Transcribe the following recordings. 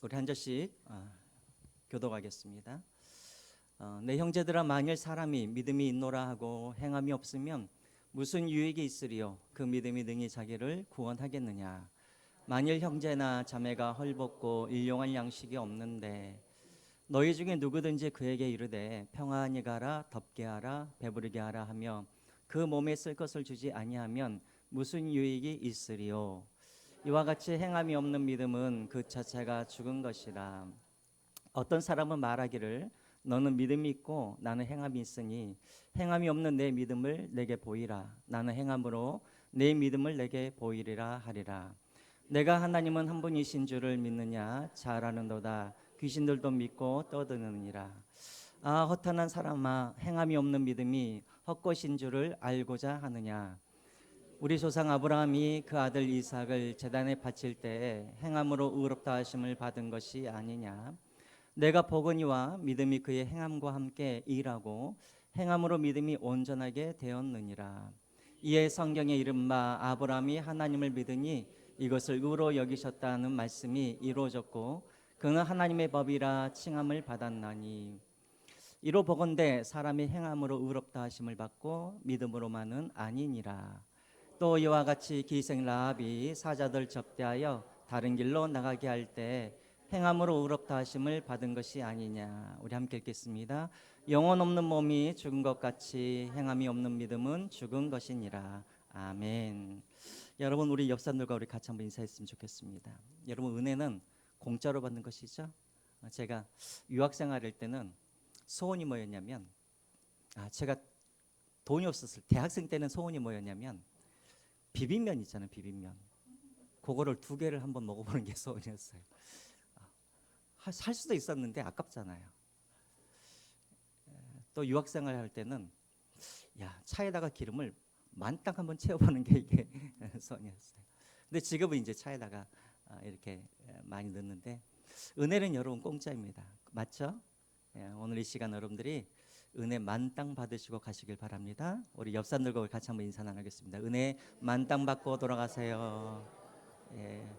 우리 한 절씩 교독하겠습니다. 내 형제들아, 만일 사람이 믿음이 있노라 하고 행함이 없으면 무슨 유익이 있으리요? 그 믿음이 능히 자기를 구원하겠느냐? 만일 형제나 자매가 헐벗고 일용할 양식이 없는데 너희 중에 누구든지 그에게 이르되 평안히 가라, 덥게 하라, 배부르게 하라 하며 그 몸에 쓸 것을 주지 아니하면 무슨 유익이 있으리요? 이와 같이 행함이 없는 믿음은 그 자체가 죽은 것이라. 어떤 사람은 말하기를 너는 믿음이 있고 나는 행함이 있으니 행함이 없는 내 믿음을 내게 보이라. 나는 행함으로 내 믿음을 내게 보이리라 하리라. 내가 하나님은 한 분이신 줄을 믿느냐? 잘 아는도다. 귀신들도 믿고 떠드느니라. 아, 허탄한 사람아, 행함이 없는 믿음이 헛것인 줄을 알고자 하느냐? 우리 조상 아브라함이 그 아들 이삭을 제단에 바칠 때에 행함으로 의롭다 하심을 받은 것이 아니냐? 내가 보거니와 믿음이 그의 행함과 함께 일하고 행함으로 믿음이 온전하게 되었느니라. 이에 성경에 이른 바 아브라함이 하나님을 믿으니 이것을 의로 여기셨다는 말씀이 이루어졌고 그는 하나님의 법이라 칭함을 받았나니, 이로 보건대 사람이 행함으로 의롭다 하심을 받고 믿음으로만은 아니니라. 또 이와 같이 기생 라합이 사자들 접대하여 다른 길로 나가게 할 때 행함으로 의롭다 하심을 받은 것이 아니냐. 우리 함께 읽겠습니다. 영혼 없는 몸이 죽은 것 같이 행함이 없는 믿음은 죽은 것이니라. 아멘. 여러분, 우리 옆사람들과 우리 같이 한번 인사했으면 좋겠습니다. 여러분, 은혜는 공짜로 받는 것이죠. 제가 유학생활 할 때는 소원이 뭐였냐면, 제가 돈이 없었을 대학생 때는 소원이 뭐였냐면 비빔면 있잖아요. 비빔면. 그거를 2개를 한번 먹어보는 게 소원이었어요. 살 수도 있었는데 아깝잖아요. 또 유학생활 할 때는 차에다가 기름을 만땅 한번 채워보는 게 이게 소원이었어요. 근데 지금은 이제 차에다가 이렇게 많이 넣는데, 은혜는 여러분 공짜입니다. 맞죠? 오늘 이 시간 여러분들이 은혜 만땅 받으시고 가시길 바랍니다. 우리 옆 사람들과 같이 한번 인사 나누겠습니다. 은혜 만땅 받고 돌아가세요. 예.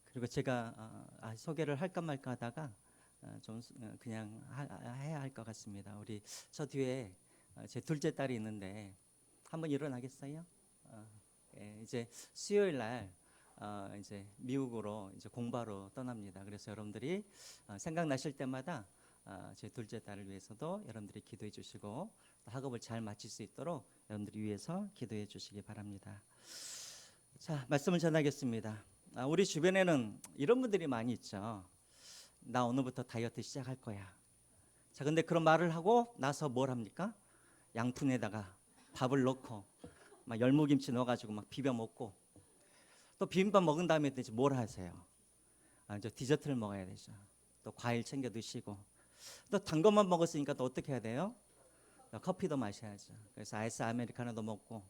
그리고 제가 소개를 할까 말까 하다가 좀 그냥 해야 할 것 같습니다. 우리 저 뒤에 제 둘째 딸이 있는데 한번 일어나겠어요? 이제 수요일 날 이제 미국으로 이제 공부하러 떠납니다. 그래서 여러분들이 생각나실 때마다 제 둘째 딸을 위해서도 여러분들이 기도해 주시고 학업을 잘 마칠 수 있도록 여러분들이 위해서 기도해 주시기 바랍니다. 자, 말씀을 전하겠습니다. 우리 주변에는 이런 분들이 많이 있죠. 나 오늘부터 다이어트 시작할 거야. 자, 근데 그런 말을 하고 나서 뭘 합니까? 양푼에다가 밥을 넣고 막 열무김치 넣어가지고 막 비벼 먹고, 또 비빔밥 먹은 다음에 이제 뭘 하세요? 저 디저트를 먹어야 되죠. 또 과일 챙겨 드시고, 또 단 것만 먹었으니까 또 어떻게 해야 돼요? 커피도 마셔야죠. 그래서 아이스 아메리카노도 먹고,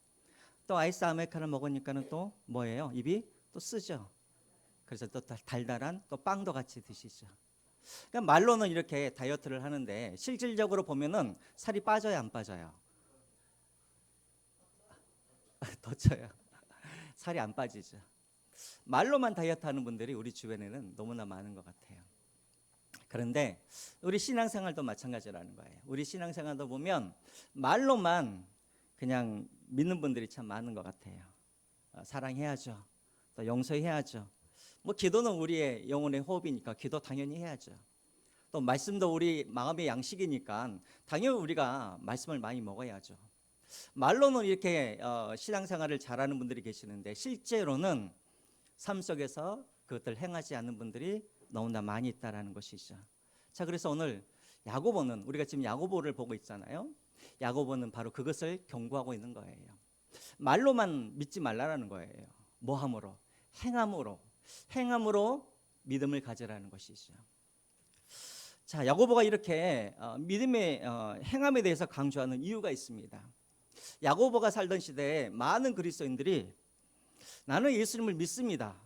또 아이스 아메리카노 먹으니까는 또 뭐예요? 입이 또 쓰죠. 그래서 또 달달한 또 빵도 같이 드시죠. 그러니까 말로는 이렇게 다이어트를 하는데 실질적으로 보면은 살이 빠져요, 안 빠져요? 더 쪄요. 살이 안 빠지죠. 말로만 다이어트 하는 분들이 우리 주변에는 너무나 많은 것 같아요. 그런데 우리 신앙생활도 마찬가지라는 거예요. 우리 신앙생활도 보면 말로만 그냥 믿는 분들이 참 많은 것 같아요. 사랑해야죠. 또 용서해야죠. 뭐 기도는 우리의 영혼의 호흡이니까 기도 당연히 해야죠. 또 말씀도 우리 마음의 양식이니까 당연히 우리가 말씀을 많이 먹어야죠. 말로는 이렇게 신앙생활을 잘하는 분들이 계시는데 실제로는 삶 속에서 그것들 행하지 않는 분들이 너무나 많이 있다라는 것이죠. 자, 그래서 오늘 야고보는, 우리가 지금 야고보를 보고 있잖아요. 야고보는 바로 그것을 경고하고 있는 거예요. 말로만 믿지 말라라는 거예요. 뭐함으로? 행함으로 믿음을 가지라는 것이죠. 자, 야고보가 이렇게 믿음의 행함에 대해서 강조하는 이유가 있습니다. 야고보가 살던 시대에 많은 그리스도인들이 나는 예수님을 믿습니다,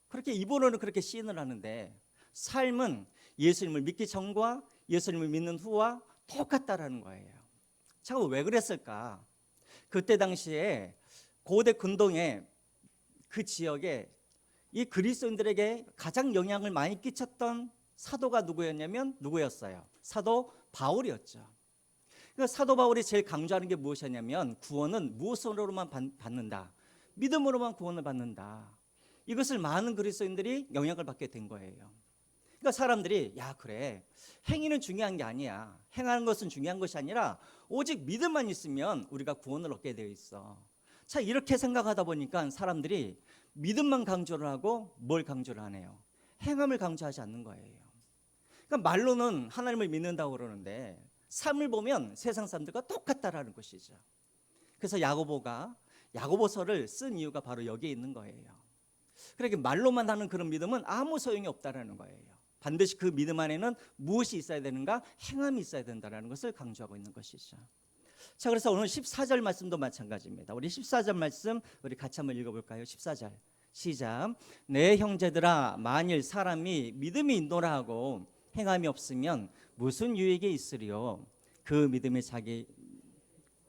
그렇게 입으로는 그렇게 시인을 하는데 삶은 예수님을 믿기 전과 예수님을 믿는 후와 똑같다라는 거예요. 참, 왜 그랬을까? 그때 당시에 고대 근동에 그 지역에 이 그리스도인들에게 가장 영향을 많이 끼쳤던 사도가 누구였어요? 사도 바울이었죠. 그러니까 사도 바울이 제일 강조하는 게 무엇이냐면 구원은 무엇으로만 받는다. 믿음으로만 구원을 받는다. 이것을 많은 그리스도인들이 영향을 받게 된 거예요. 그러니까 사람들이 야 그래 행위는 중요한 게 아니야. 행하는 것은 중요한 것이 아니라 오직 믿음만 있으면 우리가 구원을 얻게 되어 있어. 자 이렇게 생각하다 보니까 사람들이 믿음만 강조를 하고 뭘 강조를 하네요? 행함을 강조하지 않는 거예요. 그러니까 말로는 하나님을 믿는다고 그러는데 삶을 보면 세상 사람들과 똑같다라는 것이죠. 그래서 야고보가 야고보서를 쓴 이유가 바로 여기에 있는 거예요. 그러니까 말로만 하는 그런 믿음은 아무 소용이 없다라는 거예요. 반드시 그 믿음 안에는 무엇이 있어야 되는가? 행함이 있어야 된다는 것을 강조하고 있는 것이죠. 자, 그래서 오늘 14절 말씀도 마찬가지입니다. 우리 14절 말씀 우리 같이 한번 읽어볼까요? 14절 시작. 내 형제들아 만일 사람이 믿음이 있노라 하고 행함이 없으면 무슨 유익이 있으리요? 그 믿음이 자기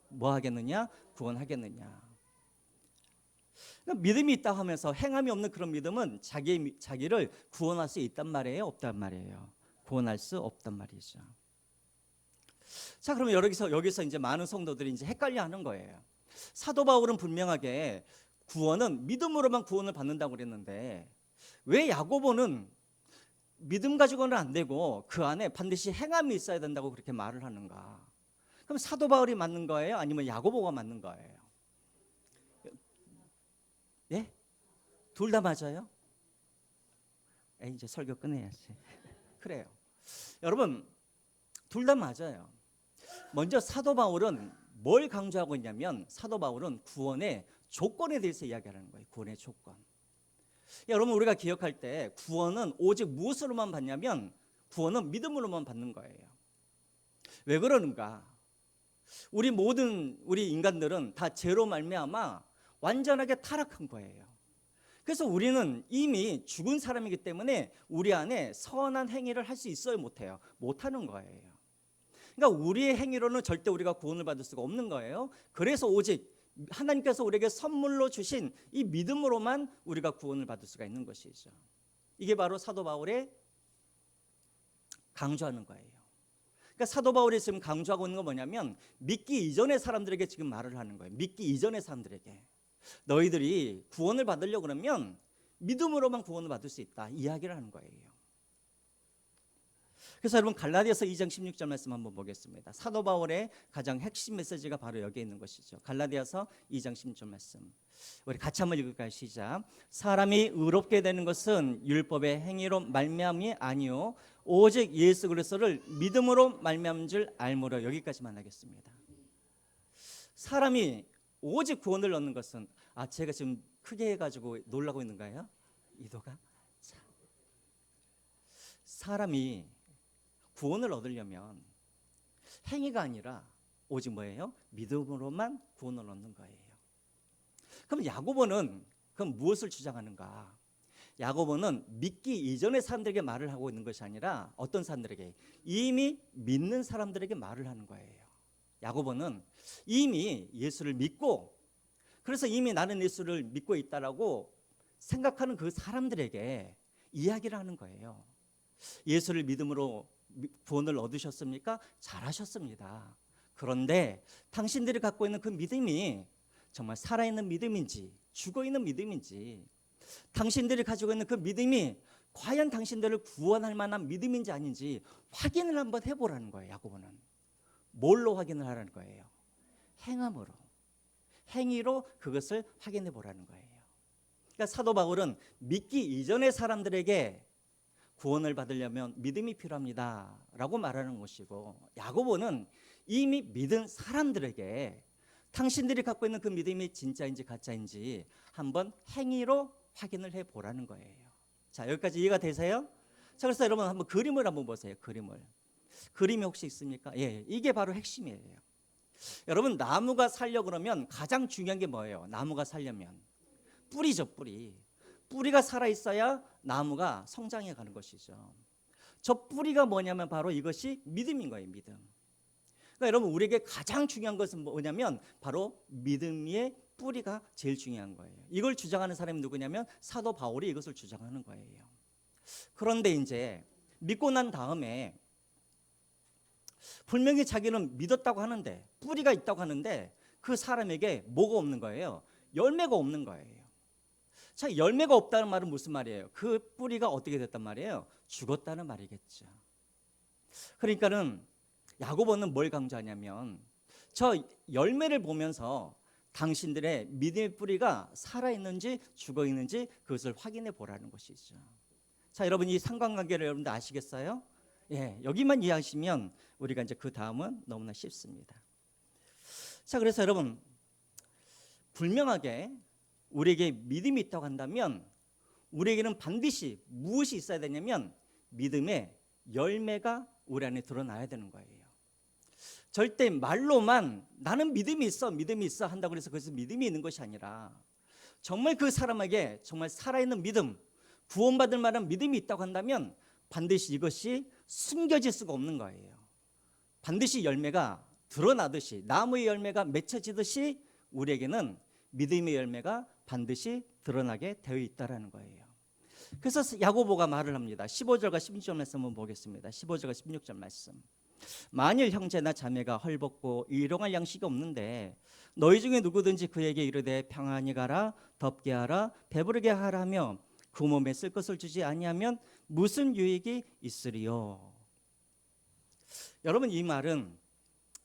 뭐 하겠느냐? 구원하겠느냐? 그러니까 믿음이 있다 하면서 행함이 없는 그런 믿음은 자기를 구원할 수 있단 말이에요? 없단 말이에요? 구원할 수 없단 말이죠. 자, 그러면 여기서 이제 많은 성도들이 이제 헷갈려하는 거예요. 사도 바울은 분명하게 구원은 믿음으로만 구원을 받는다고 그랬는데 왜 야고보는 믿음 가지고는 안 되고 그 안에 반드시 행함이 있어야 된다고 그렇게 말을 하는가? 그럼 사도 바울이 맞는 거예요? 아니면 야고보가 맞는 거예요? 예? 둘 다 맞아요? 이제 설교 끝내야지. 그래요. 여러분, 둘 다 맞아요. 먼저 사도 바울은 뭘 강조하고 있냐면 사도 바울은 구원의 조건에 대해서 이야기하는 거예요. 구원의 조건. 여러분 우리가 기억할 때 구원은 오직 무엇으로만 받냐면 구원은 믿음으로만 받는 거예요. 왜 그러는가? 우리 인간들은 다 죄로 말미암아 완전하게 타락한 거예요. 그래서 우리는 이미 죽은 사람이기 때문에 우리 안에 선한 행위를 할 수 있어요, 못해요? 못하는 거예요. 그러니까 우리의 행위로는 절대 우리가 구원을 받을 수가 없는 거예요. 그래서 오직 하나님께서 우리에게 선물로 주신 이 믿음으로만 우리가 구원을 받을 수가 있는 것이죠. 이게 바로 사도 바울의 강조하는 거예요. 그러니까 사도 바울이 지금 강조하고 있는 건 뭐냐면 믿기 이전의 사람들에게 지금 말을 하는 거예요. 믿기 이전의 사람들에게 너희들이 구원을 받으려고 그러면 믿음으로만 구원을 받을 수 있다 이야기를 하는 거예요. 그래서 여러분 갈라디아서 2장 16절 말씀 한번 보겠습니다. 사도 바울의 가장 핵심 메시지가 바로 여기에 있는 것이죠. 갈라디아서 2장 16절 말씀 우리 같이 한번 읽을까요? 시작. 사람이 의롭게 되는 것은 율법의 행위로 말미암이 아니요 오직 예수 그리스도를 믿음으로 말미암은 줄 알므로. 여기까지만 하겠습니다. 사람이 오직 구원을 얻는 것은 제가 지금 크게 해가지고 놀라고 있는 거예요? 이도가? 사람이 구원을 얻으려면 행위가 아니라 오직 뭐예요? 믿음으로만 구원을 얻는 거예요. 그럼 야고보는 그럼 무엇을 주장하는가? 야고보는 믿기 이전의 사람들에게 말을 하고 있는 것이 아니라 어떤 사람들에게? 이미 믿는 사람들에게 말을 하는 거예요. 야고보는 이미 예수를 믿고 그래서 이미 나는 예수를 믿고 있다라고 생각하는 그 사람들에게 이야기를 하는 거예요. 예수를 믿음으로 구원을 얻으셨습니까? 잘하셨습니다. 그런데 당신들이 갖고 있는 그 믿음이 정말 살아있는 믿음인지 죽어있는 믿음인지 당신들이 가지고 있는 그 믿음이 과연 당신들을 구원할 만한 믿음인지 아닌지 확인을 한번 해보라는 거예요. 야고보는 뭘로 확인을 하라는 거예요? 행함으로, 행위로 그것을 확인해 보라는 거예요. 그러니까 사도 바울은 믿기 이전의 사람들에게 구원을 받으려면 믿음이 필요합니다 라고 말하는 것이고 야고보는 이미 믿은 사람들에게 당신들이 갖고 있는 그 믿음이 진짜인지 가짜인지 한번 행위로 확인을 해보라는 거예요. 자, 여기까지 이해가 되세요? 자, 그래서 여러분 한번 그림을 한번 보세요. 그림이 혹시 있습니까? 예, 이게 바로 핵심이에요. 여러분 나무가 살려 그러면 가장 중요한 게 뭐예요? 나무가 살려면 뿌리죠. 뿌리가 살아있어야 나무가 성장해 가는 것이죠. 저 뿌리가 뭐냐면 바로 이것이 믿음인 거예요. 믿음. 그러니까 여러분 우리에게 가장 중요한 것은 뭐냐면 바로 믿음의 뿌리가 제일 중요한 거예요. 이걸 주장하는 사람이 누구냐면 사도 바울이 이것을 주장하는 거예요. 그런데 이제 믿고 난 다음에 분명히 자기는 믿었다고 하는데, 뿌리가 있다고 하는데 그 사람에게 뭐가 없는 거예요? 열매가 없는 거예요. 자, 열매가 없다는 말은 무슨 말이에요? 그 뿌리가 어떻게 됐단 말이에요? 죽었다는 말이겠죠. 그러니까는 야고보는 뭘 강조하냐면 저 열매를 보면서 당신들의 믿음의 뿌리가 살아있는지 죽어있는지 그것을 확인해 보라는 것이죠. 자, 여러분 이 상관관계를 여러분들 아시겠어요? 예, 여기만 이해하시면 우리가 이제 그 다음은 너무나 쉽습니다. 자, 그래서 여러분 분명하게 우리에게 믿음이 있다고 한다면 우리에게는 반드시 무엇이 있어야 되냐면 믿음의 열매가 우리 안에 드러나야 되는 거예요. 절대 말로만 나는 믿음이 있어 한다고 해서 그것이 믿음이 있는 것이 아니라 정말 그 사람에게 정말 살아있는 믿음, 구원받을 만한 믿음이 있다고 한다면 반드시 이것이 숨겨질 수가 없는 거예요. 반드시 열매가 드러나듯이, 나무의 열매가 맺혀지듯이 우리에게는 믿음의 열매가 반드시 드러나게 되어 있다는 거예요. 그래서 야고보가 말을 합니다. 15절과 16절 말씀 한번 보겠습니다. 15절과 16절 말씀. 만일 형제나 자매가 헐벗고 일용할 양식이 없는데 너희 중에 누구든지 그에게 이르되 평안히 가라, 덥게 하라, 배부르게 하라며 그 몸에 쓸 것을 주지 아니하면 무슨 유익이 있으리요? 여러분 이 말은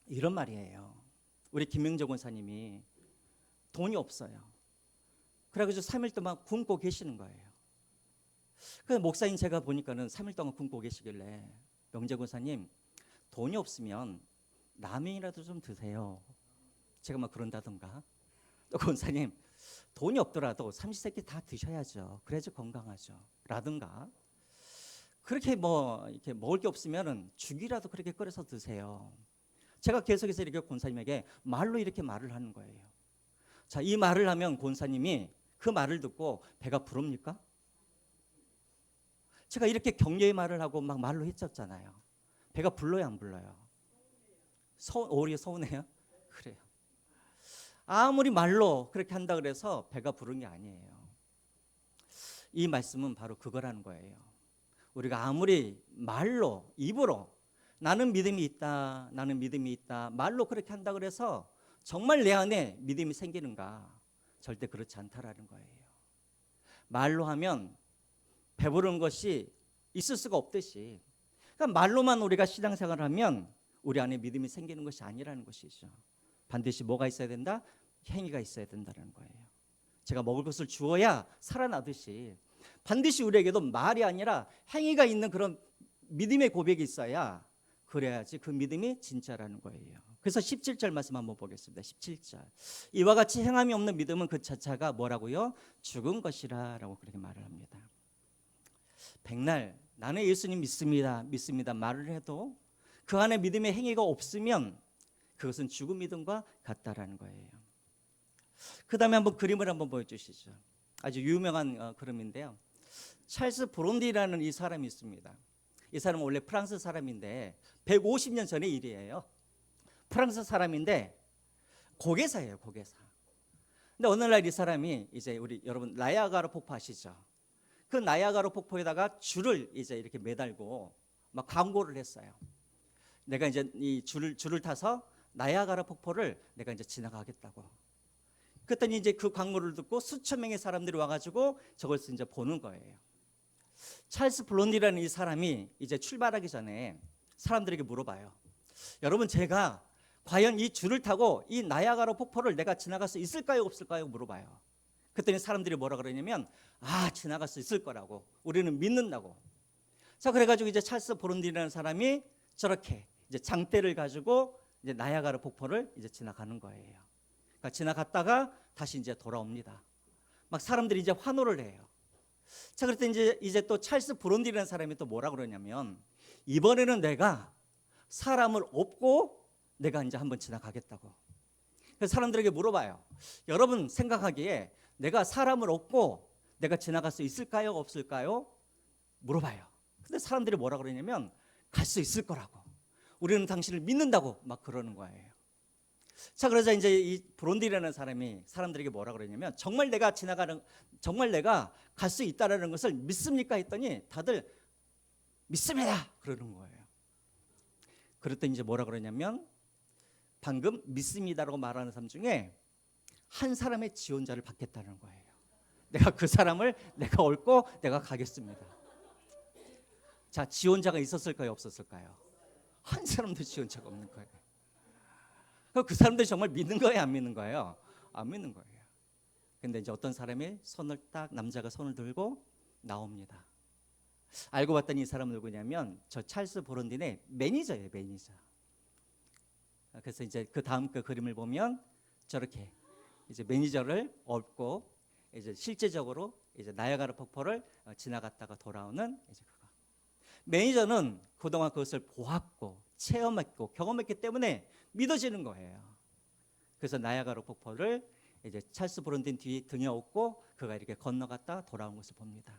이런 말이에요. 우리 김명재 권사님이 돈이 없어요. 그래가지고 3일 동안 굶고 계시는 거예요. 그래서 목사님 제가 보니까는 3일 동안 굶고 계시길래 명재 권사님 돈이 없으면 라면이라도 좀 드세요. 제가 막 그런다던가, 또 권사님 돈이 없더라도 삼시세끼 다 드셔야죠. 그래야지 건강하죠. 라든가, 그렇게 이렇게 먹을 게 없으면은 죽이라도 그렇게 끓여서 드세요. 제가 계속해서 이렇게 권사님에게 말로 이렇게 말을 하는 거예요. 자, 이 말을 하면 권사님이 그 말을 듣고 배가 부릅니까? 제가 이렇게 격려의 말을 하고 막 말로 했었잖아요. 배가 불러요, 안 불러요? 오히려 서운해요? 그래요. 아무리 말로 그렇게 한다 그래서 배가 부른 게 아니에요. 이 말씀은 바로 그거라는 거예요. 우리가 아무리 말로, 입으로 나는 믿음이 있다, 나는 믿음이 있다, 말로 그렇게 한다 그래서 정말 내 안에 믿음이 생기는가? 절대 그렇지 않다라는 거예요. 말로 하면 배부른 것이 있을 수가 없듯이, 그러니까 말로만 우리가 신앙생활을 하면 우리 안에 믿음이 생기는 것이 아니라는 것이죠. 반드시 뭐가 있어야 된다? 행위가 있어야 된다는 거예요. 제가 먹을 것을 주어야 살아나듯이 반드시 우리에게도 말이 아니라 행위가 있는 그런 믿음의 고백이 있어야, 그래야지 그 믿음이 진짜라는 거예요. 그래서 17절 말씀 한번 보겠습니다. 17절. 이와 같이 행함이 없는 믿음은 그 자체가 뭐라고요? 죽은 것이라 라고 그렇게 말을 합니다. 백날 나는 예수님 믿습니다 말을 해도 그 안에 믿음의 행위가 없으면 그것은 죽은 믿음과 같다라는 거예요. 그 다음에 한번 그림을 한번 보여주시죠. 아주 유명한 그림인데요. 찰스 브론디라는 이 사람이 있습니다. 이 사람은 원래 프랑스 사람인데 150년 전의 일이에요. 프랑스 사람인데 고개사예요, 고개사. 근데 어느 날 이 사람이 이제 우리 여러분 나야가라 폭포 아시죠? 그 나야가라 폭포에다가 줄을 이제 이렇게 매달고 막 광고를 했어요. 내가 이제 이 줄을 타서 나야가라 폭포를 내가 이제 지나가겠다고. 그랬더니 이제 그 광고를 듣고 수천 명의 사람들이 와가지고 저걸 이제 보는 거예요. 찰스 블론디라는 이 사람이 이제 출발하기 전에 사람들에게 물어봐요. 여러분, 제가 과연 이 줄을 타고 이 나야가라 폭포를 내가 지나갈 수 있을까요, 없을까요? 물어봐요. 그랬더니 사람들이 뭐라 그러냐면 지나갈 수 있을 거라고, 우리는 믿는다고. 자, 그래가지고 이제 찰스 브론디라는 사람이 저렇게 이제 장대를 가지고 이제 나야가라 폭포를 이제 지나가는 거예요. 그러니까 지나갔다가 다시 이제 돌아옵니다. 막 사람들이 이제 환호를 해요. 자, 그랬더니 이제 또 찰스 브론디라는 사람이 또 뭐라 그러냐면 이번에는 내가 사람을 업고 내가 이제 한번 지나가겠다고. 그래서 사람들에게 물어봐요. 여러분 생각하기에 내가 사람을 업고 내가 지나갈 수 있을까요, 없을까요? 물어봐요. 근데 사람들이 뭐라 그러냐면 갈 수 있을 거라고, 우리는 당신을 믿는다고 막 그러는 거예요. 자, 그러자 이제 이 브론디라는 사람이 사람들에게 뭐라 그러냐면 정말 내가 갈 수 있다라는 것을 믿습니까? 했더니 다들 믿습니다 그러는 거예요. 그랬더니 이제 뭐라 그러냐면 방금 믿습니다라고 말하는 사람 중에 한 사람의 지원자를 받겠다는 거예요. 내가 그 사람을 내가 옳고 내가 가겠습니다. 자, 지원자가 있었을까요? 없었을까요? 한 사람도 지원자가 없는 거예요. 그 사람들이 정말 믿는 거예요? 안 믿는 거예요? 안 믿는 거예요. 근데 이제 어떤 사람이 남자가 손을 들고 나옵니다. 알고 봤더니 이 사람은 누구냐면 저 찰스 브론딘의 매니저예요, 매니저. 그래서 이제 그 다음 그 그림을 보면 저렇게 이제 매니저를 업고 이제 실제적으로 이제 나야가라 폭포를 지나갔다가 돌아오는 이제 그거. 매니저는 그동안 그것을 보았고 체험했고 경험했기 때문에 믿어지는 거예요. 그래서 나야가라 폭포를 이제 찰스 브론딘 뒤에 등에 업고 그가 이렇게 건너갔다 돌아온 것을 봅니다.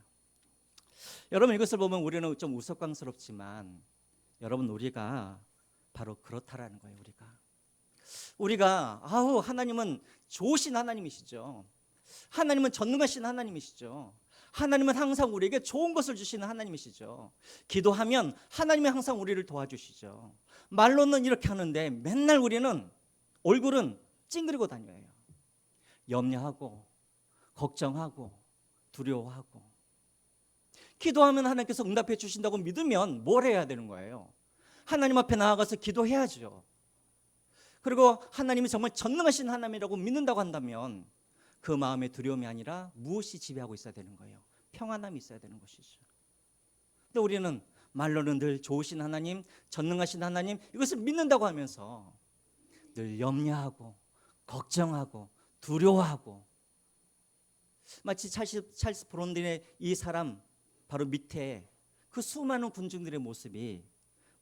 여러분 이것을 보면 우리는 좀 우스꽝스럽지만 여러분 우리가 바로 그렇다라는 거예요. 우리가 하나님은 좋으신 하나님이시죠. 하나님은 전능하신 하나님이시죠. 하나님은 항상 우리에게 좋은 것을 주시는 하나님이시죠. 기도하면 하나님이 항상 우리를 도와주시죠. 말로는 이렇게 하는데 맨날 우리는 얼굴은 찡그리고 다녀요. 염려하고 걱정하고 두려워하고. 기도하면 하나님께서 응답해 주신다고 믿으면 뭘 해야 되는 거예요? 하나님 앞에 나아가서 기도해야죠. 그리고 하나님이 정말 전능하신 하나님이라고 믿는다고 한다면 그 마음의 두려움이 아니라 무엇이 지배하고 있어야 되는 거예요? 평안함이 있어야 되는 것이죠. 근데 우리는 말로는 늘 좋으신 하나님, 전능하신 하나님 이것을 믿는다고 하면서 늘 염려하고 걱정하고 두려워하고 마치 찰스 브론딘의 이 사람 바로 밑에 그 수많은 군중들의 모습이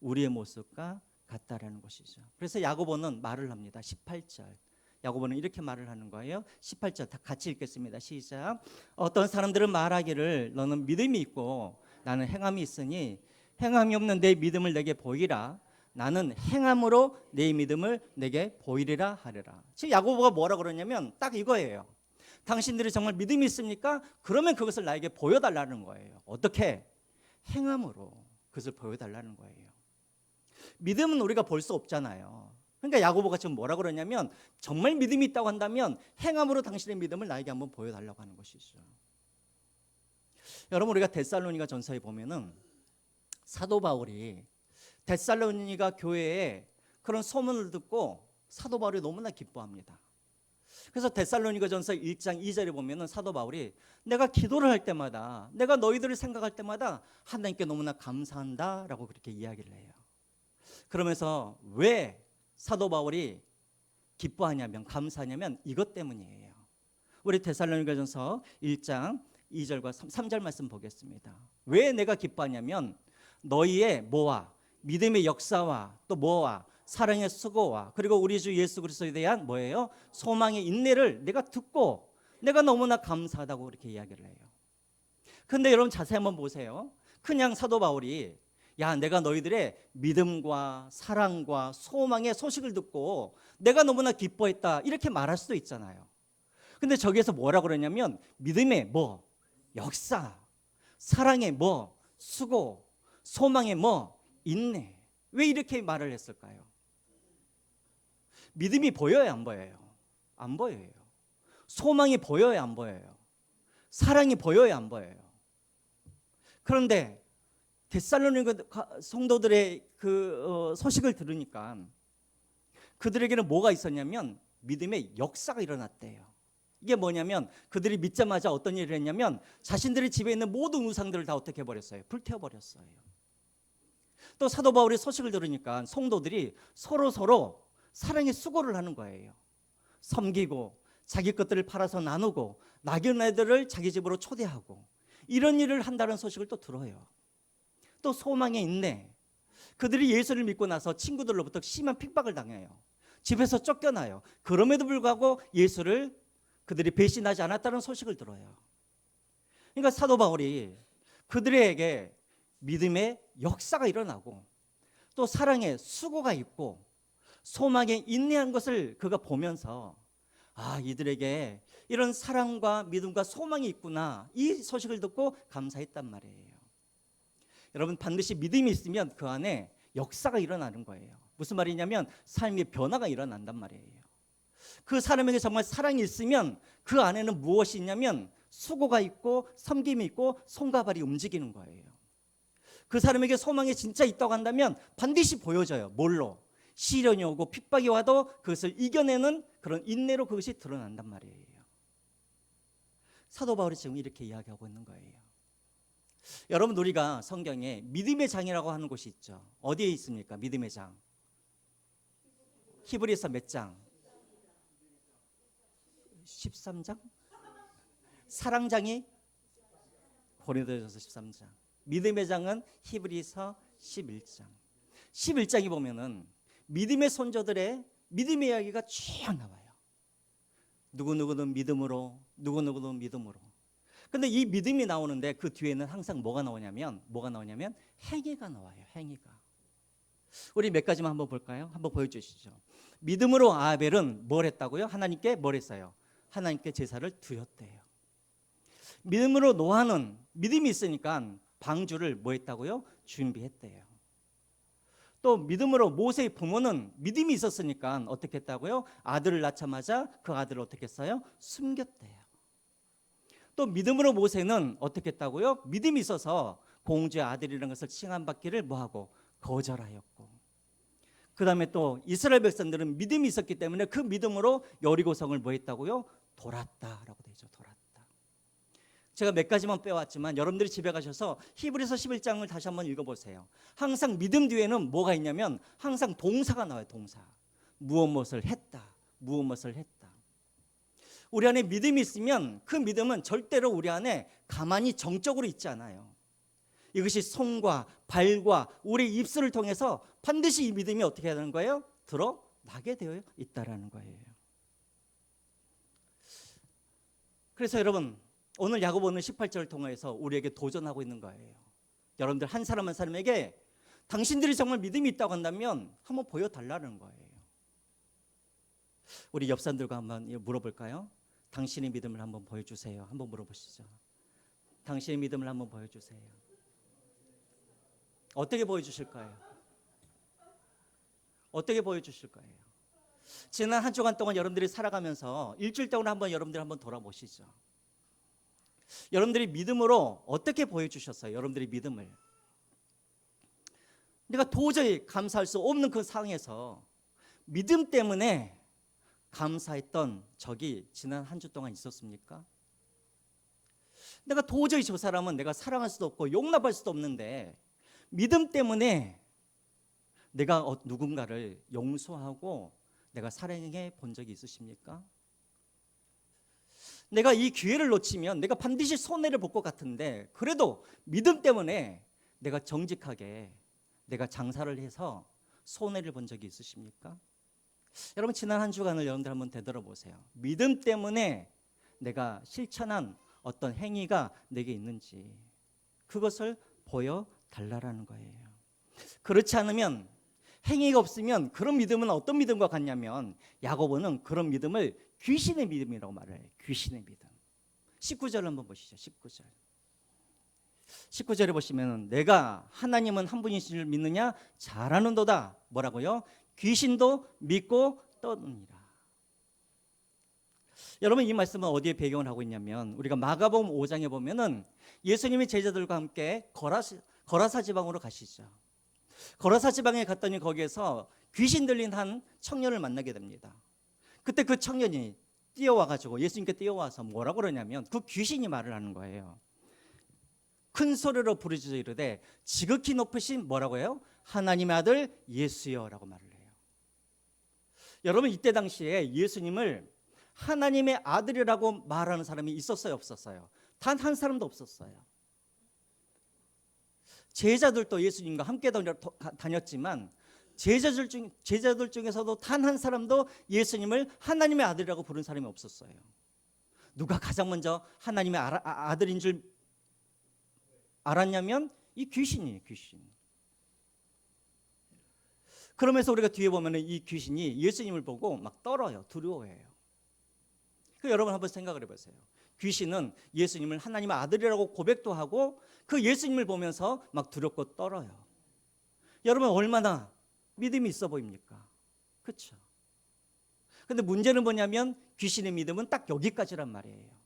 우리의 모습과 같다라는 것이죠. 그래서 야고보는 말을 합니다. 18절. 야고보는 이렇게 말을 하는 거예요. 18절 다 같이 읽겠습니다. 시작. 어떤 사람들은 말하기를 너는 믿음이 있고 나는 행함이 있으니 행함이 없는 내 믿음을 내게 보이라. 나는 행함으로 내 믿음을 내게 보이리라 하리라. 지금 야고보가 뭐라 그러냐면 딱 이거예요. 당신들이 정말 믿음이 있습니까? 그러면 그것을 나에게 보여달라는 거예요. 어떻게? 행함으로 그것을 보여달라는 거예요. 믿음은 우리가 볼 수 없잖아요. 그러니까 야고보가 지금 뭐라 그러냐면 정말 믿음이 있다고 한다면 행함으로 당신의 믿음을 나에게 한번 보여달라고 하는 것이죠. 여러분 우리가 데살로니가 전서에 보면은 사도 바울이 데살로니가 교회에 그런 소문을 듣고 사도 바울이 너무나 기뻐합니다. 그래서 데살로니가 전서 1장 2절에 보면은 사도 바울이 내가 기도를 할 때마다 내가 너희들을 생각할 때마다 하나님께 너무나 감사한다라고 그렇게 이야기를 해요. 그러면서 왜 사도 바울이 기뻐하냐면 감사하냐면 이것 때문이에요. 우리 데살로니가전서 1장 2절과 3절 말씀 보겠습니다. 왜 내가 기뻐하냐면 너희의 뭐와 믿음의 역사와 또 뭐와 사랑의 수고와 그리고 우리 주 예수 그리스도에 대한 뭐예요? 소망의 인내를 내가 듣고 내가 너무나 감사하다고 그렇게 이야기를 해요. 그런데 여러분 자세히 한번 보세요. 그냥 사도 바울이 야 내가 너희들의 믿음과 사랑과 소망의 소식을 듣고 내가 너무나 기뻐했다 이렇게 말할 수도 있잖아요. 근데 저기에서 뭐라 그러냐면 믿음의 뭐 역사, 사랑의 뭐 수고, 소망의 뭐 인내. 왜 이렇게 말을 했을까요? 믿음이 보여요 안 보여요? 안 보여요. 소망이 보여요 안 보여요? 사랑이 보여요 안 보여요? 그런데 데살로니가 성도들의 그 소식을 들으니까 그들에게는 뭐가 있었냐면 믿음의 역사가 일어났대요. 이게 뭐냐면 그들이 믿자마자 어떤 일을 했냐면 자신들의 집에 있는 모든 우상들을 다 어떻게 해버렸어요? 불태워버렸어요. 또 사도 바울의 소식을 들으니까 성도들이 서로 사랑의 수고를 하는 거예요. 섬기고 자기 것들을 팔아서 나누고 나그네들을 자기 집으로 초대하고 이런 일을 한다는 소식을 또 들어요. 또 소망의 인내. 그들이 예수를 믿고 나서 친구들로부터 심한 핍박을 당해요. 집에서 쫓겨나요. 그럼에도 불구하고 예수를 그들이 배신하지 않았다는 소식을 들어요. 그러니까 사도 바울이 그들에게 믿음의 역사가 일어나고 또 사랑의 수고가 있고 소망에 인내한 것을 그가 보면서 이들에게 이런 사랑과 믿음과 소망이 있구나, 이 소식을 듣고 감사했단 말이에요. 여러분, 반드시 믿음이 있으면 그 안에 역사가 일어나는 거예요. 무슨 말이냐면 삶의 변화가 일어난단 말이에요. 그 사람에게 정말 사랑이 있으면 그 안에는 무엇이 있냐면 수고가 있고 섬김이 있고 손과 발이 움직이는 거예요. 그 사람에게 소망이 진짜 있다고 한다면 반드시 보여져요. 뭘로? 시련이 오고 핍박이 와도 그것을 이겨내는 그런 인내로 그것이 드러난단 말이에요. 사도 바울이 지금 이렇게 이야기하고 있는 거예요. 여러분, 우리가 성경에 믿음의 장이라고 하는 곳이 있죠. 어디에 있습니까? 믿음의 장. 히브리서 몇 장? 13장? 사랑장이 고린도전서 13장. 믿음의 장은 히브리서 11장. 11장에 보면은 믿음의 손자들의 믿음의 이야기가 쭉 나와요. 누구누구는 믿음으로, 누구누구는 믿음으로. 근데 이 믿음이 나오는데 그 뒤에는 항상 뭐가 나오냐면 행위가 나와요. 행위가. 우리 몇 가지만 한번 볼까요? 한번 보여주시죠. 믿음으로 아벨은 뭘 했다고요? 하나님께 뭘 했어요? 하나님께 제사를 드렸대요. 믿음으로 노아는 믿음이 있으니까 방주를 뭐 했다고요? 준비했대요. 또 믿음으로 모세의 부모는 믿음이 있었으니까 어떻게 했다고요? 아들을 낳자마자 그 아들을 어떻게 했어요? 숨겼대요. 또 믿음으로 모세는 어떻게 했다고요? 믿음이 있어서 공주의 아들이라는 것을 칭함받기를 뭐하고? 거절하였고, 그 다음에 또 이스라엘 백성들은 믿음이 있었기 때문에 그 믿음으로 여리고성을 뭐 했다고요? 돌았다라고 되죠. 돌았다. 제가 몇 가지만 빼왔지만 여러분들이 집에 가셔서 히브리서 11장을 다시 한번 읽어보세요. 항상 믿음 뒤에는 뭐가 있냐면 항상 동사가 나와요. 동사. 무엇을 했다, 무엇을 했다. 우리 안에 믿음이 있으면 그 믿음은 절대로 우리 안에 가만히 정적으로 있지 않아요. 이것이 손과 발과 우리 입술을 통해서 반드시 이 믿음이 어떻게 하는 거예요? 드러나게 되어 있다라는 거예요. 그래서 여러분, 오늘 야고보는 18절을 통해서 우리에게 도전하고 있는 거예요. 여러분들 한 사람 한 사람에게 당신들이 정말 믿음이 있다고 한다면 한번 보여달라는 거예요. 우리 옆 사람들과 한번 물어볼까요? 당신의 믿음을 한번 보여주세요. 한번 물어보시죠. 당신의 믿음을 한번 보여주세요. 어떻게 보여주실까요? 어떻게 보여주실 거예요? 지난 한 주간 동안 여러분들이 살아가면서 일주일 동안 여러분들 한번 돌아보시죠. 여러분들이 믿음으로 어떻게 보여주셨어요? 여러분들이 믿음을. 내가 도저히 감사할 수 없는 그 상황에서 믿음 때문에 감사했던 적이 지난 한 주 동안 있었습니까? 내가 도저히 저 사람은 내가 사랑할 수도 없고 용납할 수도 없는데 믿음 때문에 내가 누군가를 용서하고 내가 사랑해 본 적이 있으십니까? 내가 이 기회를 놓치면 내가 반드시 손해를 볼 것 같은데 그래도 믿음 때문에 내가 정직하게 내가 장사를 해서 손해를 본 적이 있으십니까? 여러분, 지난 한 주간을 여러분들 한번 되돌아보세요. 믿음 때문에 내가 실천한 어떤 행위가 내게 있는지 그것을 보여달라는 거예요. 그렇지 않으면, 행위가 없으면 그런 믿음은 어떤 믿음과 같냐면 야고보는 그런 믿음을 귀신의 믿음이라고 말을 해요. 귀신의 믿음. 19절 한번 보시죠. 19절에 보시면 내가 하나님은 한 분이신 줄 믿느냐? 잘하는도다. 뭐라고요? 귀신도 믿고 떠느니라. 여러분, 이 말씀은 어디에 배경을 하고 있냐면 우리가 마가복음 5장에 보면은 예수님이 제자들과 함께 거라사 지방으로 가시죠. 거라사 지방에 갔더니 거기에서 귀신 들린 한 청년을 만나게 됩니다. 그때 그 청년이 뛰어와가지고 예수님께 뛰어와서 뭐라고 그러냐면 그 귀신이 말을 하는 거예요. 큰 소리로 부르짖어 이르되 지극히 높으신 뭐라고 해요? 하나님의 아들 예수여라고 말을 해요. 여러분, 이때 당시에 예수님을 하나님의 아들이라고 말하는 사람이 있었어요, 없었어요? 단 한 사람도 없었어요. 제자들도 예수님과 함께 다녔지만 제자들 중에서도 단 한 사람도 예수님을 하나님의 아들이라고 부른 사람이 없었어요. 누가 가장 먼저 하나님의 아들인 줄 알았냐면 이 귀신이에요, 귀신. 그러면서 우리가 뒤에 보면은 이 귀신이 예수님을 보고 막 떨어요. 두려워해요. 그 여러분 한번 생각을 해보세요. 귀신은 예수님을 하나님의 아들이라고 고백도 하고 그 예수님을 보면서 막 두렵고 떨어요. 여러분 얼마나 믿음이 있어 보입니까? 그렇죠? 근데 문제는 뭐냐면 귀신의 믿음은 딱 여기까지란 말이에요.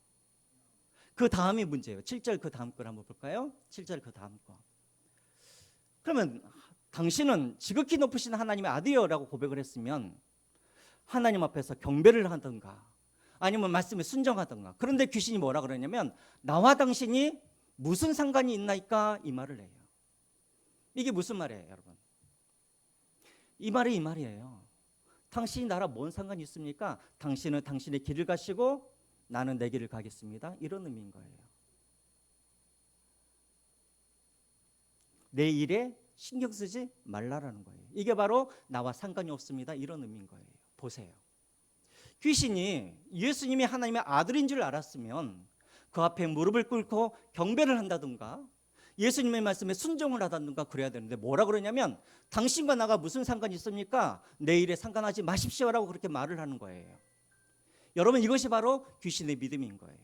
그 다음이 문제예요. 7절 그 다음 걸 한번 볼까요? 7절 그 다음 거. 그러면 당신은 지극히 높으신 하나님의 아들이라고 고백을 했으면 하나님 앞에서 경배를 하든가 아니면 말씀에 순종하든가. 그런데 귀신이 뭐라 그러냐면 나와 당신이 무슨 상관이 있나이까 이 말을 해요. 이게 무슨 말이에요, 여러분? 이 말이 이 말이에요. 당신이 나랑 뭔 상관이 있습니까? 당신은 당신의 길을 가시고 나는 내 길을 가겠습니다. 이런 의미인 거예요. 내 일에 신경 쓰지 말라라는 거예요. 이게 바로 나와 상관이 없습니다. 이런 의미인 거예요. 보세요. 귀신이 예수님이 하나님의 아들인 줄 알았으면 그 앞에 무릎을 꿇고 경배를 한다든가 예수님의 말씀에 순종을 하다든가 그래야 되는데 뭐라 그러냐면 당신과 나가 무슨 상관이 있습니까? 내 일에 상관하지 마십시오라고 그렇게 말을 하는 거예요. 여러분 이것이 바로 귀신의 믿음인 거예요.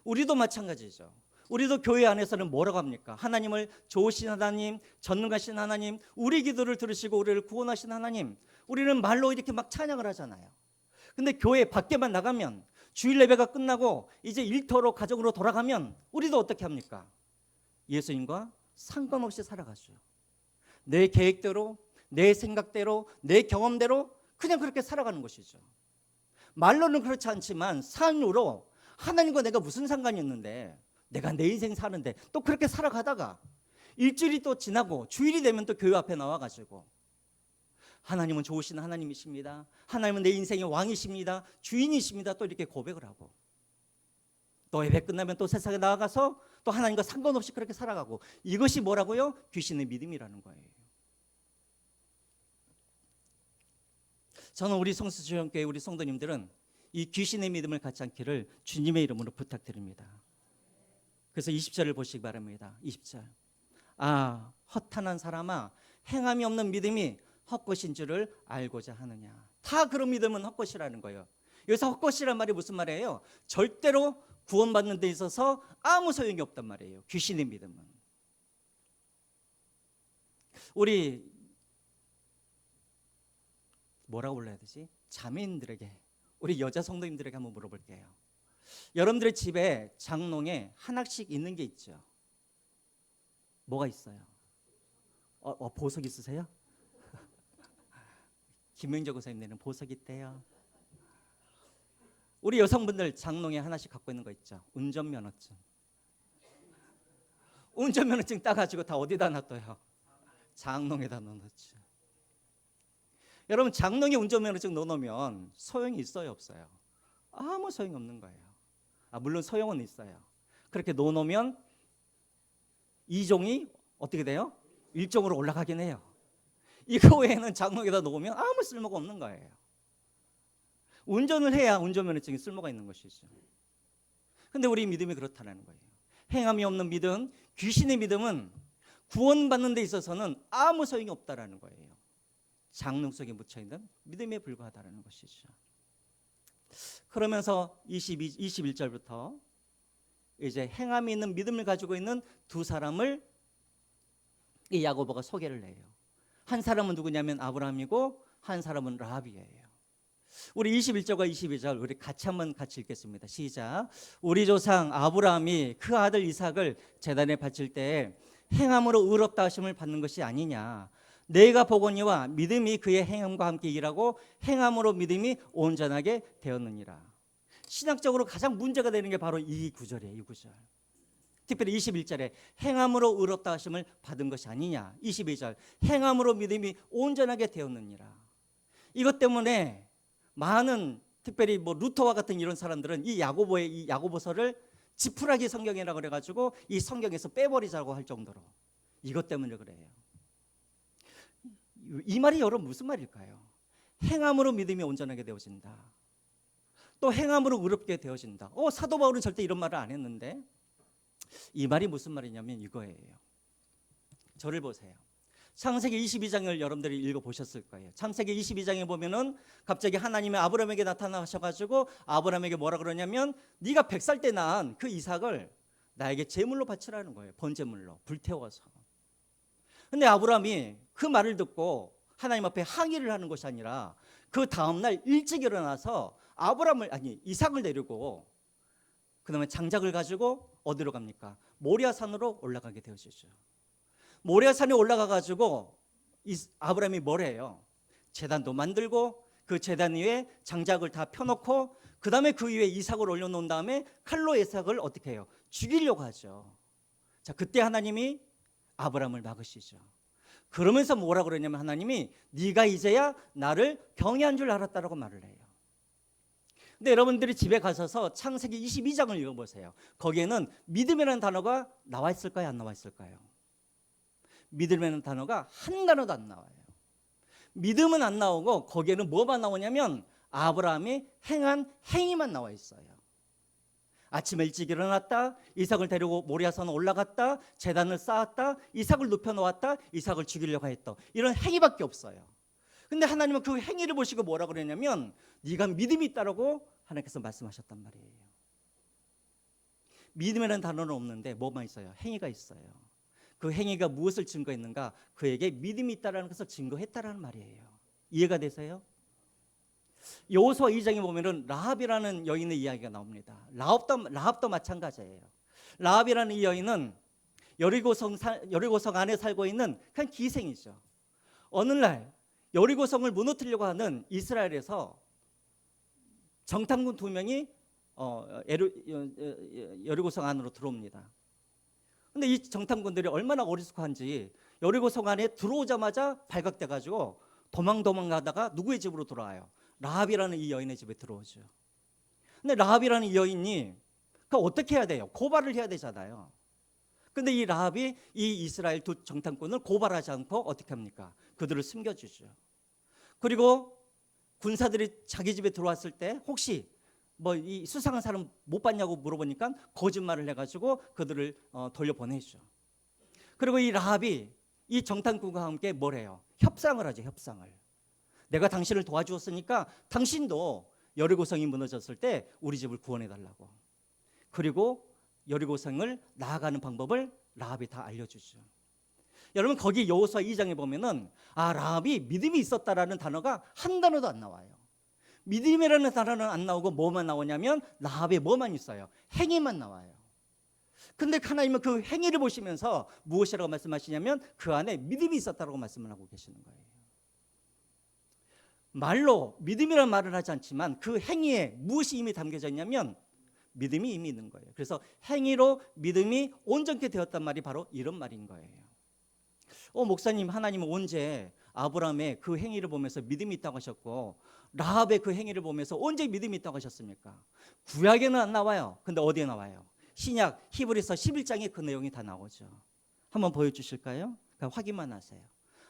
우리도 마찬가지죠. 우리도 교회 안에서는 뭐라고 합니까? 하나님을 좋으신 하나님, 전능하신 하나님, 우리 기도를 들으시고 우리를 구원하신 하나님. 우리는 말로 이렇게 막 찬양을 하잖아요. 근데 교회 밖에만 나가면 주일 예배가 끝나고 이제 일터로 가정으로 돌아가면 우리도 어떻게 합니까? 예수님과 상관없이 살아가죠. 내 계획대로, 내 생각대로, 내 경험대로 그냥 그렇게 살아가는 것이죠. 말로는 그렇지 않지만 삶으로 하나님과 내가 무슨 상관이 있는데 내가 내 인생 사는데 또 그렇게 살아가다가 일주일이 또 지나고 주일이 되면 또 교회 앞에 나와가지고 하나님은 좋으신 하나님이십니다. 하나님은 내 인생의 왕이십니다. 주인이십니다. 또 이렇게 고백을 하고 또 예배 끝나면 또 세상에 나아가서 또 하나님과 상관없이 그렇게 살아가고 이것이 뭐라고요? 귀신의 믿음이라는 거예요. 저는 우리 성수지원교회 우리 성도님들은 이 귀신의 믿음을 갖지 않기를 주님의 이름으로 부탁드립니다. 그래서 20절을 보시기 바랍니다. 20절. 아, 허탄한 사람아, 행함이 없는 믿음이 헛것인 줄을 알고자 하느냐. 다 그런 믿음은 헛것이라는 거예요. 여기서 헛것이란 말이 무슨 말이에요? 절대로 구원받는 데 있어서 아무 소용이 없단 말이에요. 귀신의 믿음은. 우리 뭐라고 불러야 되지? 자매인들에게, 우리 여자 성도님들에게 한번 물어볼게요. 여러분들의 집에 장롱에 하나씩 있는 게 있죠. 뭐가 있어요? 보석 있으세요? 김명재 고사님 내는 보석 있대요. 우리 여성분들 장롱에 하나씩 갖고 있는 거 있죠. 운전면허증. 운전면허증 따가지고 다 어디다 놔둬요? 장롱에다 넣어놓죠. 여러분 장롱에 운전면허증 넣어놓으면 소용이 있어요, 없어요? 아무 소용이 없는 거예요. 물론 소용은 있어요. 그렇게 넣어놓으면 2종이 어떻게 돼요? 1종으로 올라가긴 해요. 이거 외에는 장롱에다 놓으면 아무 쓸모가 없는 거예요. 운전을 해야 운전면허증이 쓸모가 있는 것이죠. 근데 우리 믿음이 그렇다는 거예요. 행함이 없는 믿음, 귀신의 믿음은 구원받는 데 있어서는 아무 소용이 없다라는 거예요. 장롱 속에 묻혀있는 믿음에 불과하다는 것이죠. 그러면서 21절부터 이제 행함이 있는 믿음을 가지고 있는 두 사람을 이 야고보가 소개를 해요. 한 사람은 누구냐면 아브라함이고 한 사람은 라합이에요. 우리 21절과 22절 우리 같이 읽겠습니다. 시작. 우리 조상 아브라함이 그 아들 이삭을 제단에 바칠 때에 행함으로 의롭다 하심을 받는 것이 아니냐. 내가 보거니와 믿음이 그의 행함과 함께 일하고 행함으로 믿음이 온전하게 되었느니라. 신학적으로 가장 문제가 되는 게 바로 이 구절이에요. 이 구절. 특별히 21절에 행함으로 의롭다 하심을 받은 것이 아니냐. 22절 행함으로 믿음이 온전하게 되었느니라. 이것 때문에 많은 특별히 루터와 같은 이런 사람들은 이 야고보서를 지푸라기 성경이라고 그래가지고 이 성경에서 빼버리자고 할 정도로 이것 때문에 그래요. 이 말이 여러분 무슨 말일까요? 행함으로 믿음이 온전하게 되어진다. 또 행함으로 의롭게 되어진다. 사도 바울은 절대 이런 말을 안 했는데 이 말이 무슨 말이냐면 이거예요. 저를 보세요. 창세기 22장을 여러분들이 읽어보셨을 거예요. 창세기 22장에 보면은 갑자기 하나님이 아브라함에게 나타나셔가지고 아브라함에게 뭐라 그러냐면 네가 100살 때 낳은 그 이삭을 나에게 제물로 바치라는 거예요. 번제물로 불태워서. 근데 아브라함이 그 말을 듣고 하나님 앞에 항의를 하는 것이 아니라 그 다음날 일찍 일어나서 이삭을 데리고 그다음에 장작을 가지고 어디로 갑니까? 모리아산으로 올라가게 되어지죠. 모리아산에 올라가 가지고 아브라함이 뭘 해요? 제단도 만들고 그 제단 위에 장작을 다 펴놓고 그다음에 그 위에 이삭을 올려놓은 다음에 칼로 이삭을 어떻게 해요? 죽이려고 하죠. 자, 그때 하나님이 아브라함을 막으시죠. 그러면서 뭐라 그러냐면 하나님이 네가 이제야 나를 경외한 줄 알았다라고 말을 해요. 근데 여러분들이 집에 가셔서 창세기 22장을 읽어보세요. 거기에는 믿음이라는 단어가 나와 있을까요? 안 나와 있을까요? 믿음이라는 단어가 한 단어도 안 나와요. 믿음은 안 나오고 거기에는 뭐만 나오냐면 아브라함이 행한 행위만 나와 있어요. 아침에 일찍 일어났다, 이삭을 데리고 모리아산 올라갔다, 제단을 쌓았다, 이삭을 눕혀놓았다, 이삭을 죽이려고 했다. 이런 행위밖에 없어요. 근데 하나님은 그 행위를 보시고 뭐라 그러냐면 네가 믿음이 있다라고 하나님께서 말씀하셨단 말이에요. 믿음이라는 단어는 없는데 뭐만 있어요? 행위가 있어요. 그 행위가 무엇을 증거했는가? 그에게 믿음이 있다라는 것을 증거했다라는 말이에요. 이해가 되세요? 여호수아 2장에 보면은 라합이라는 여인의 이야기가 나옵니다. 라합도 마찬가지예요. 라합이라는 이 여인은 여리고성 안에 살고 있는 그냥 기생이죠. 어느 날 여리고성을 무너뜨리려고 하는 이스라엘에서 정탐꾼 2명이 여리고성 안으로 들어옵니다. 근데 이 정탐꾼들이 얼마나 어리숙한지 여리고성 안에 들어오자마자 발각돼 가지고 도망가다가 누구의 집으로 돌아와요? 라합이라는 이 여인의 집에 들어오죠. 근데 라합이라는 이 여인이 어떻게 해야 돼요? 고발을 해야 되잖아요. 근데 이 라합이 이 이스라엘 2 정탐꾼을 고발하지 않고 어떻게 합니까? 그들을 숨겨주죠. 그리고 군사들이 자기 집에 들어왔을 때 혹시 이 수상한 사람 못 봤냐고 물어보니까 거짓말을 해가지고 그들을 돌려보내죠. 그리고 이 라합이 이 정탐꾼과 함께 뭘 해요? 협상을 하죠. 협상을. 내가 당신을 도와주었으니까 당신도 여리고성이 무너졌을 때 우리 집을 구원해달라고. 그리고 여리고성을 나아가는 방법을 라합이 다 알려주죠. 여러분 거기 여호수아 2장에 보면은 라합이 믿음이 있었다라는 단어가 한 단어도 안 나와요. 믿음이라는 단어는 안 나오고 뭐만 나오냐면 라합에 뭐만 있어요? 행위만 나와요. 근데 하나님은 그 행위를 보시면서 무엇이라고 말씀하시냐면 그 안에 믿음이 있었다라고 말씀을 하고 계시는 거예요. 말로 믿음이라는 말을 하지 않지만 그 행위에 무엇이 이미 담겨져 있냐면 믿음이 이미 있는 거예요. 그래서 행위로 믿음이 온전케 되었단 말이 바로 이런 말인 거예요. 목사님, 하나님은 언제 아브라함의 그 행위를 보면서 믿음이 있다고 하셨고 라합의 그 행위를 보면서 언제 믿음이 있다고 하셨습니까? 구약에는 안 나와요. 근데 어디에 나와요? 신약 히브리서 11장에 그 내용이 다 나오죠. 한번 보여주실까요? 확인만 하세요.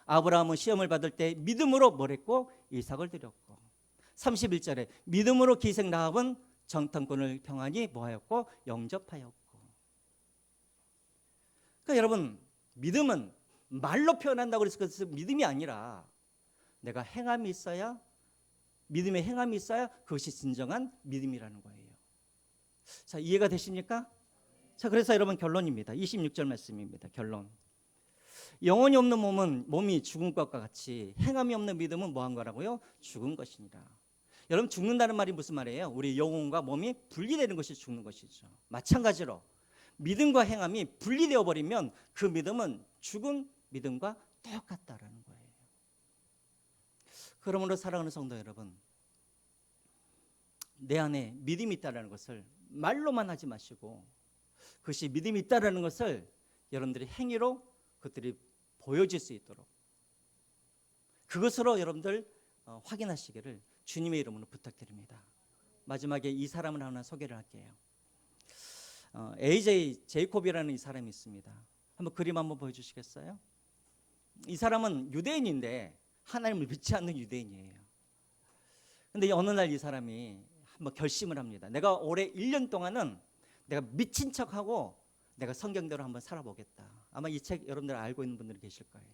아브라함은 시험을 받을 때 믿음으로 뭘 했고? 이삭을 드렸고 31절에 믿음으로 기생 라합은 정탐꾼을 평안히 뭐하였고? 영접하였고. 그러니까 여러분 믿음은 말로 표현한다고 해서 그 믿음이 아니라 내가 행함이 있어야, 믿음의 행함이 있어야 그것이 진정한 믿음이라는 거예요. 자, 이해가 되십니까? 자, 그래서 여러분 결론입니다. 26절 말씀입니다. 결론. 영혼이 없는 몸이 죽은 것과 같이 행함이 없는 믿음은 뭐한 거라고요? 죽은 것이니라. 여러분 죽는다는 말이 무슨 말이에요? 우리 영혼과 몸이 분리되는 것이 죽는 것이죠. 마찬가지로 믿음과 행함이 분리되어 버리면 그 믿음은 죽은 믿음과 똑같다라는 거예요. 그러므로 사랑하는 성도 여러분, 내 안에 믿음이 있다라는 것을 말로만 하지 마시고 그것이 믿음이 있다라는 것을 여러분들이 행위로 그것들이 보여질 수 있도록 그것으로 여러분들 확인하시기를 주님의 이름으로 부탁드립니다. 마지막에 이 사람을 하나 소개를 할게요. AJ 제이콥이라는 이 사람이 있습니다. 한번 그림 한번 보여주시겠어요? 이 사람은 유대인인데 하나님을 믿지 않는 유대인이에요. 근데 어느 날 이 사람이 한번 결심을 합니다. 내가 올해 1년 동안은 내가 미친 척하고 내가 성경대로 한번 살아보겠다. 아마 이 책 여러분들 알고 있는 분들이 계실 거예요.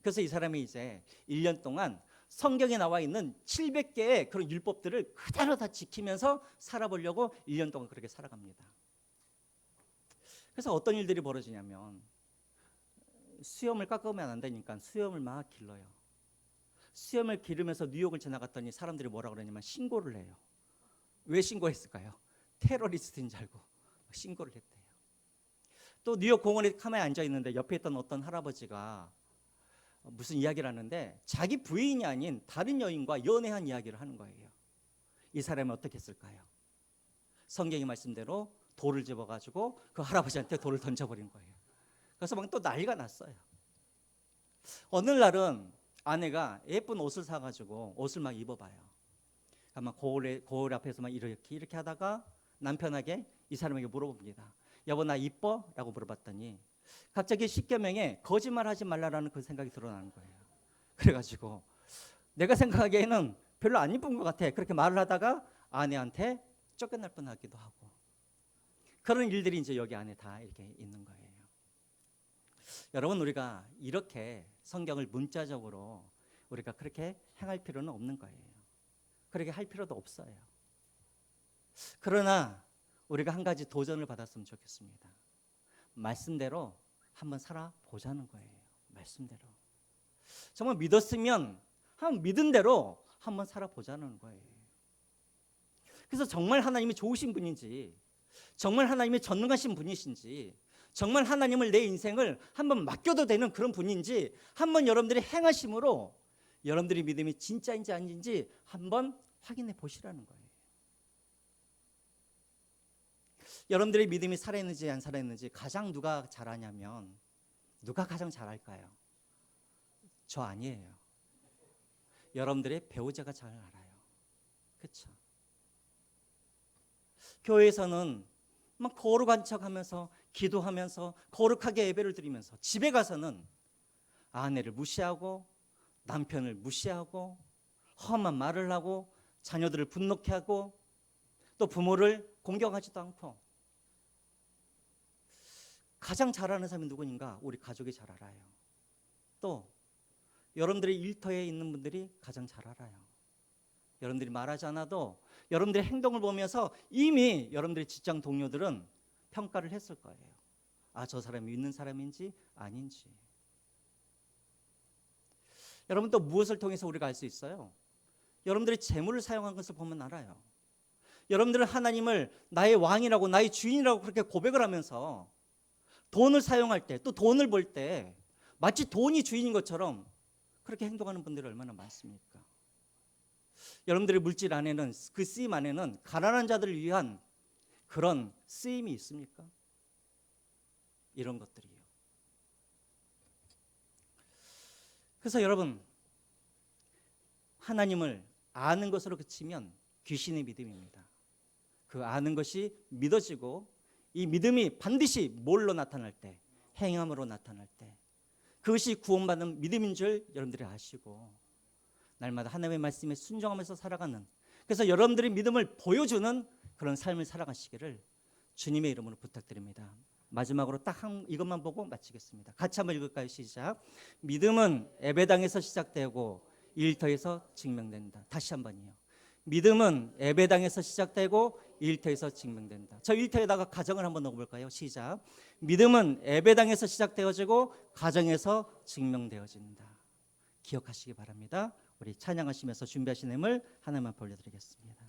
그래서 이 사람이 이제 1년 동안 성경에 나와 있는 700개의 그런 율법들을 그대로 다 지키면서 살아보려고 1년 동안 그렇게 살아갑니다. 그래서 어떤 일들이 벌어지냐면 수염을 깎으면 안 되니까 수염을 막 길러요. 수염을 기르면서 뉴욕을 지나갔더니 사람들이 뭐라 그러냐면 신고를 해요. 왜 신고했을까요? 테러리스트인 줄 알고 신고를 했대요. 또 뉴욕 공원에 가만히 앉아 있는데 옆에 있던 어떤 할아버지가 무슨 이야기를 하는데 자기 부인이 아닌 다른 여인과 연애한 이야기를 하는 거예요. 이 사람은 어떻게 했을까요? 성경의 말씀대로 돌을 집어가지고 그 할아버지한테 돌을 던져버린 거예요. 그래서 막 또 난리가 났어요. 어느 날은 아내가 예쁜 옷을 사가지고 옷을 막 입어봐요. 아마 거울 앞에서 막 이렇게 하다가 남편에게 이 사람에게 물어봅니다. 여보 나 이뻐? 라고 물어봤더니 갑자기 십계명에 거짓말하지 말라라는 그 생각이 드러나는 거예요. 그래가지고 내가 생각하기에는 별로 안 이쁜 것 같아. 그렇게 말을 하다가 아내한테 쫓겨날 뻔하기도 하고 그런 일들이 이제 여기 안에 다 이렇게 있는 거예요. 여러분 우리가 이렇게 성경을 문자적으로 우리가 그렇게 행할 필요는 없는 거예요. 그렇게 할 필요도 없어요. 그러나 우리가 한 가지 도전을 받았으면 좋겠습니다. 말씀대로 한번 살아보자는 거예요. 말씀대로. 정말 믿었으면 한 믿은 대로 한번 살아보자는 거예요. 그래서 정말 하나님이 좋으신 분인지, 정말 하나님이 전능하신 분이신지, 정말 하나님을 내 인생을 한번 맡겨도 되는 그런 분인지 한번 여러분들이 행하심으로 여러분들의 믿음이 진짜인지 아닌지 한번 확인해 보시라는 거예요. 여러분들의 믿음이 살아있는지 안 살아있는지 가장 누가 잘 아냐면 누가 가장 잘 알까요? 저 아니에요. 여러분들의 배우자가 잘 알아요. 그렇죠? 교회에서는 막 거룩한 척하면서 기도하면서 거룩하게 예배를 드리면서 집에 가서는 아내를 무시하고 남편을 무시하고 험한 말을 하고 자녀들을 분노케 하고 또 부모를 공경하지도 않고 가장 잘하는 사람이 누구인가? 우리 가족이 잘 알아요. 또 여러분들의 일터에 있는 분들이 가장 잘 알아요. 여러분들이 말하지 않아도 여러분들의 행동을 보면서 이미 여러분들의 직장 동료들은 평가를 했을 거예요. 아, 저 사람이 믿는 사람인지 아닌지. 여러분 또 무엇을 통해서 우리가 알 수 있어요? 여러분들이 재물을 사용한 것을 보면 알아요. 여러분들은 하나님을 나의 왕이라고 나의 주인이라고 그렇게 고백을 하면서 돈을 사용할 때 또 돈을 벌 때 마치 돈이 주인인 것처럼 그렇게 행동하는 분들이 얼마나 많습니까? 여러분들의 물질 안에는 그 쓰임 안에는 가난한 자들을 위한 그런 쓰임이 있습니까? 이런 것들이요. 그래서 여러분 하나님을 아는 것으로 그치면 귀신의 믿음입니다. 그 아는 것이 믿어지고 이 믿음이 반드시 뭘로 나타날 때? 행함으로 나타날 때 그것이 구원받는 믿음인 줄 여러분들이 아시고 날마다 하나님의 말씀에 순종하면서 살아가는 그래서 여러분들의 믿음을 보여주는 그런 삶을 살아가시기를 주님의 이름으로 부탁드립니다. 마지막으로 딱 이것만 보고 마치겠습니다. 같이 한번 읽을까요? 시작. 믿음은 예배당에서 시작되고 일터에서 증명된다. 다시 한번요. 믿음은 예배당에서 시작되고 일터에서 증명된다. 저 일터에다가 가정을 한번 넣어볼까요? 시작. 믿음은 예배당에서 시작되어지고 가정에서 증명되어진다. 기억하시기 바랍니다. 우리 찬양하시면서 준비하신 힘을 하나만 벌려드리겠습니다.